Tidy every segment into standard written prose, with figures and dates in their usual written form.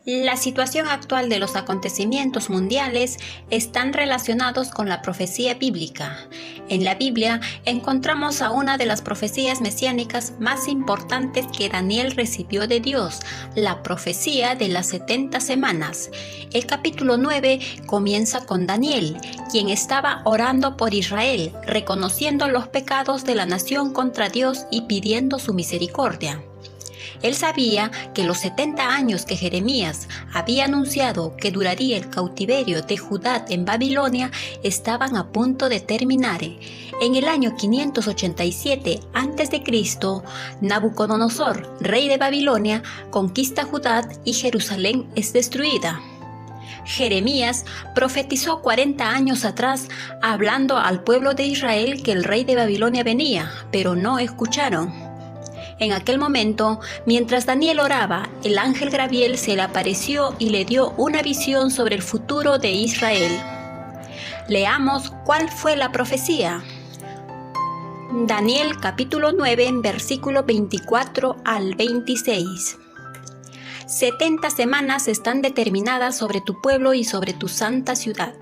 La situación actual de los acontecimientos mundiales están relacionados con la profecía bíblica. En la Biblia encontramos a una de las profecías mesiánicas más importantes que Daniel recibió de Dios, la profecía de las 70 semanas. El capítulo 9 comienza con Daniel, quien estaba orando por Israel, reconociendo los pecados de la nación contra Dios y pidiendo su misericordia. Él sabía que los 70 años que Jeremías había anunciado que duraría el cautiverio de Judá en Babilonia estaban a punto de terminar. En el año 587 a.C., Nabucodonosor, rey de Babilonia, conquista Judá y Jerusalén es destruida. Jeremías profetizó 40 años atrás, hablando al pueblo de Israel que el rey de Babilonia venía, pero no escucharon. En aquel momento, mientras Daniel oraba, el ángel Gabriel se le apareció y le dio una visión sobre el futuro de Israel. Leamos cuál fue la profecía. Daniel capítulo 9, versículo 24 al 26. 70 semanas están determinadas sobre tu pueblo y sobre tu santa ciudad,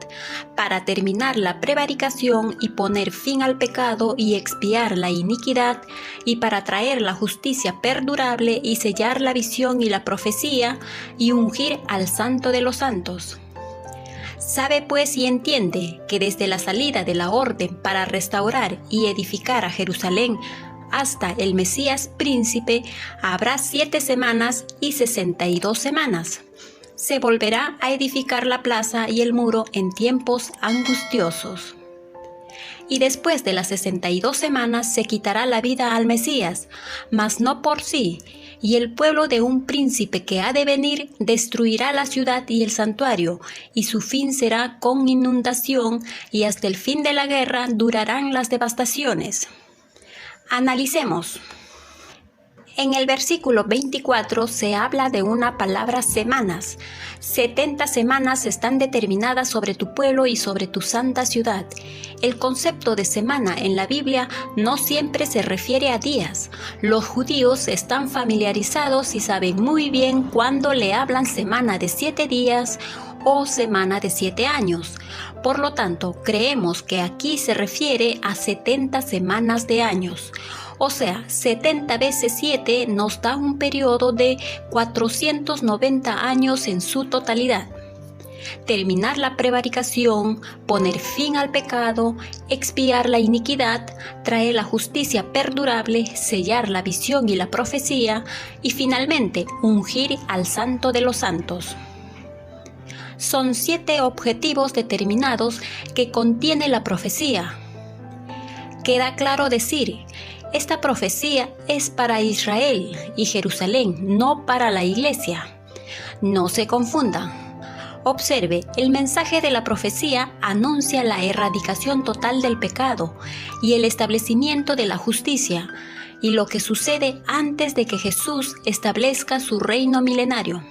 para terminar la prevaricación y poner fin al pecado y expiar la iniquidad, y para traer la justicia perdurable y sellar la visión y la profecía, y ungir al Santo de los Santos. Sabe pues y entiende que desde la salida de la orden para restaurar y edificar a Jerusalén hasta el Mesías príncipe habrá 7 semanas y 62 semanas. Se volverá a edificar la plaza y el muro en tiempos angustiosos. Y después de las 62 semanas se quitará la vida al Mesías, mas no por sí, y el pueblo de un príncipe que ha de venir destruirá la ciudad y el santuario, y su fin será con inundación, y hasta el fin de la guerra durarán las devastaciones. Analicemos. En el versículo 24 se habla de una palabra semanas. 70 semanas están determinadas sobre tu pueblo y sobre tu santa ciudad. El concepto de semana en la Biblia no siempre se refiere a días. Los judíos están familiarizados y saben muy bien cuándo le hablan semana de 7 días o semana de 7 años. Por lo tanto, creemos que aquí se refiere a 70 semanas de años. O sea, 70 veces 7 nos da un periodo de 490 años en su totalidad. Terminar la prevaricación, poner fin al pecado, expiar la iniquidad, traer la justicia perdurable, sellar la visión y la profecía, y finalmente ungir al Santo de los Santos. Son 7 objetivos determinados que contiene la profecía. Queda claro decir, esta profecía es para Israel y Jerusalén, no para la iglesia. No se confundan. Observe, el mensaje de la profecía anuncia la erradicación total del pecado y el establecimiento de la justicia, y lo que sucede antes de que Jesús establezca su reino milenario.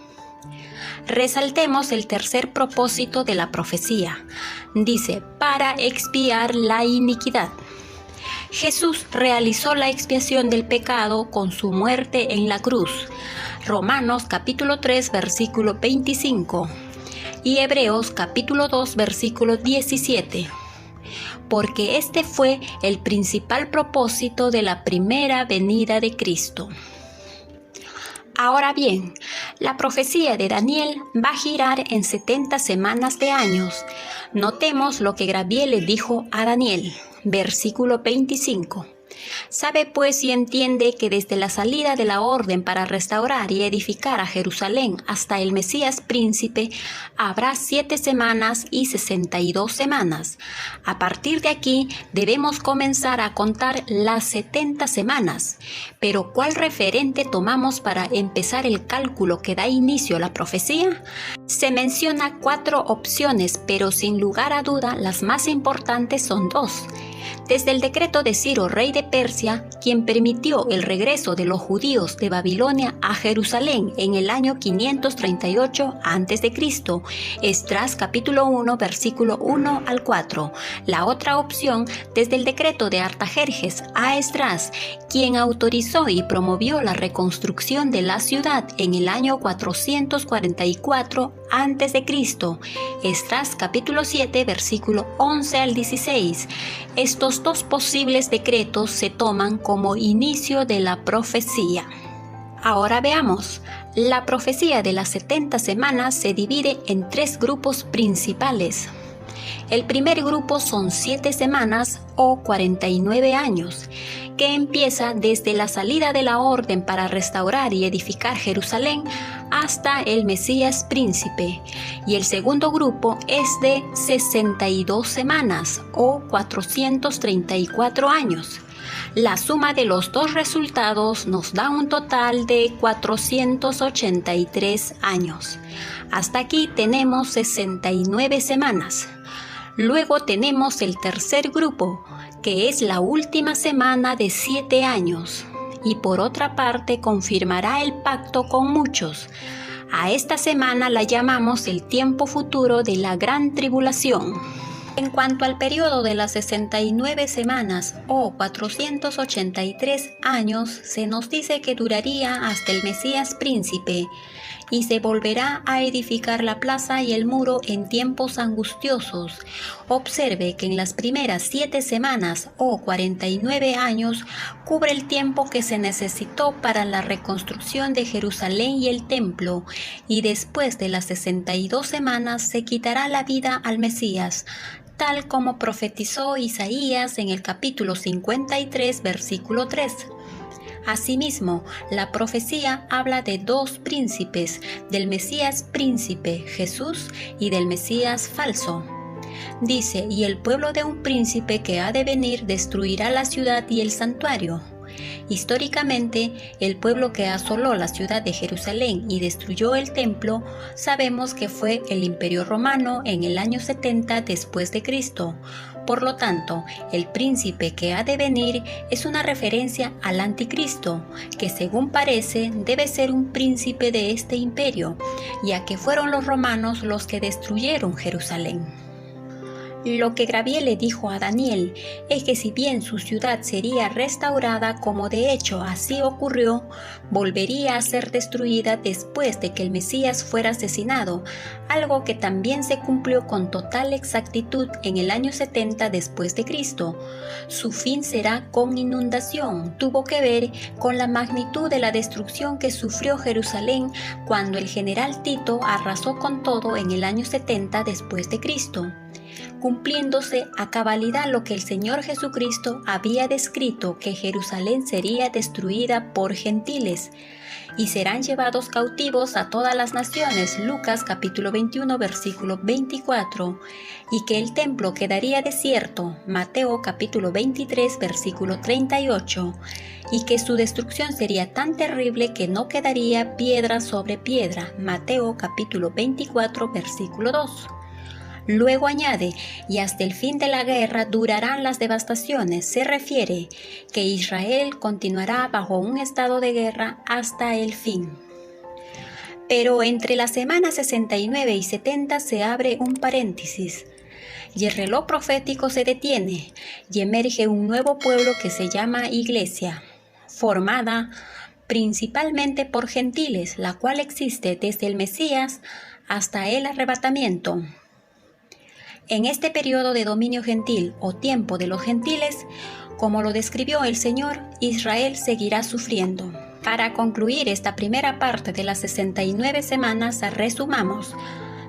Resaltemos el tercer propósito de la profecía. Dice, para expiar la iniquidad. Jesús realizó la expiación del pecado con su muerte en la cruz. Romanos capítulo 3, versículo 25. Y Hebreos capítulo 2, versículo 17. Porque este fue el principal propósito de la primera venida de Cristo. Ahora bien, la profecía de Daniel va a girar en 70 semanas de años. Notemos lo que Gabriel le dijo a Daniel, versículo 25. Sabe pues y entiende que desde la salida de la orden para restaurar y edificar a Jerusalén hasta el Mesías príncipe habrá 7 semanas y 62 semanas. A partir de aquí debemos comenzar a contar las 70 semanas. Pero ¿cuál referente tomamos para empezar el cálculo que da inicio a la profecía? Se menciona 4 opciones, pero sin lugar a duda las más importantes son 2. Desde el decreto de Ciro, rey de Persia, quien permitió el regreso de los judíos de Babilonia a Jerusalén en el año 538 a.C., Esdras capítulo 1, versículo 1 al 4. La otra opción, desde el decreto de Artajerjes a Esdras, quien autorizó y promovió la reconstrucción de la ciudad en el año 444 a.C., Esdras capítulo 7, versículo 11 al 16. Estos dos posibles decretos se toman como inicio de la profecía. Ahora veamos. La profecía de las 70 semanas se divide en 3 grupos principales. El primer grupo son 7 semanas o 49 años, que empieza desde la salida de la orden para restaurar y edificar Jerusalén hasta el Mesías príncipe. Y el segundo grupo es de 62 semanas o 434 años. La suma de los dos resultados nos da un total de 483 años. Hasta aquí tenemos 69 semanas. Luego tenemos el tercer grupo, que es la última semana de 7 años, y por otra parte confirmará el pacto con muchos. A esta semana la llamamos el tiempo futuro de la gran tribulación. En cuanto al periodo de las 69 semanas o 483 años, se nos dice que duraría hasta el Mesías príncipe y se volverá a edificar la plaza y el muro en tiempos angustiosos. Observe que en las primeras 7 semanas o 49 años cubre el tiempo que se necesitó para la reconstrucción de Jerusalén y el templo, y después de las 62 semanas se quitará la vida al Mesías, tal como profetizó Isaías en el capítulo 53, versículo 3. Asimismo, la profecía habla de 2 príncipes, del Mesías príncipe, Jesús, y del Mesías falso. Dice, y el pueblo de un príncipe que ha de venir destruirá la ciudad y el santuario. Históricamente, el pueblo que asoló la ciudad de Jerusalén y destruyó el templo, sabemos que fue el Imperio Romano en el año 70 después de Cristo. Por lo tanto, el príncipe que ha de venir es una referencia al anticristo, que según parece debe ser un príncipe de este imperio, ya que fueron los romanos los que destruyeron Jerusalén. Lo que Gabriel le dijo a Daniel es que si bien su ciudad sería restaurada, como de hecho así ocurrió, volvería a ser destruida después de que el Mesías fuera asesinado, algo que también se cumplió con total exactitud en el año 70 después de Cristo. Su fin será con inundación. Tuvo que ver con la magnitud de la destrucción que sufrió Jerusalén cuando el general Tito arrasó con todo en el año 70 después de Cristo, cumpliéndose a cabalidad lo que el Señor Jesucristo había descrito, que Jerusalén sería destruida por gentiles y serán llevados cautivos a todas las naciones, Lucas capítulo 21 versículo 24, y que el templo quedaría desierto, Mateo capítulo 23 versículo 38, y que su destrucción sería tan terrible que no quedaría piedra sobre piedra, Mateo capítulo 24 versículo 2. Luego añade, y hasta el fin de la guerra durarán las devastaciones. Se refiere que Israel continuará bajo un estado de guerra hasta el fin. Pero entre las semanas 69 y 70 se abre un paréntesis, y el reloj profético se detiene, y emerge un nuevo pueblo que se llama Iglesia, formada principalmente por gentiles, la cual existe desde el Mesías hasta el arrebatamiento. En este periodo de dominio gentil o tiempo de los gentiles, como lo describió el Señor, Israel seguirá sufriendo. Para concluir esta primera parte de las 69 semanas, resumamos.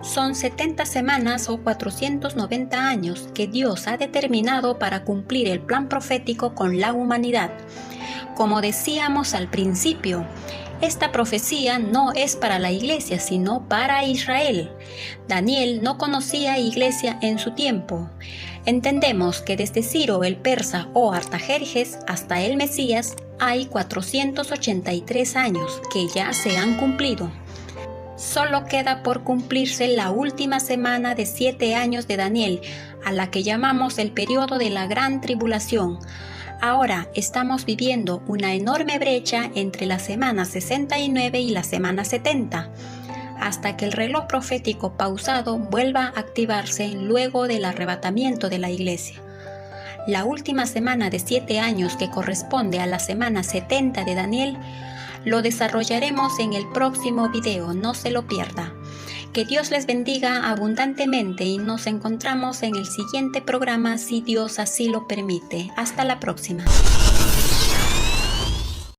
Son 70 semanas o 490 años que Dios ha determinado para cumplir el plan profético con la humanidad. Como decíamos al principio, esta profecía no es para la iglesia, sino para Israel. Daniel no conocía iglesia en su tiempo. Entendemos que desde Ciro el persa o Artajerjes hasta el Mesías hay 483 años que ya se han cumplido. Solo queda por cumplirse la última semana de 7 años de Daniel, a la que llamamos el periodo de la Gran Tribulación. Ahora estamos viviendo una enorme brecha entre la semana 69 y la semana 70, hasta que el reloj profético pausado vuelva a activarse luego del arrebatamiento de la iglesia. La última semana de 7 años, que corresponde a la semana 70 de Daniel, lo desarrollaremos en el próximo video, no se lo pierda. Que Dios les bendiga abundantemente y nos encontramos en el siguiente programa si Dios así lo permite. Hasta la próxima.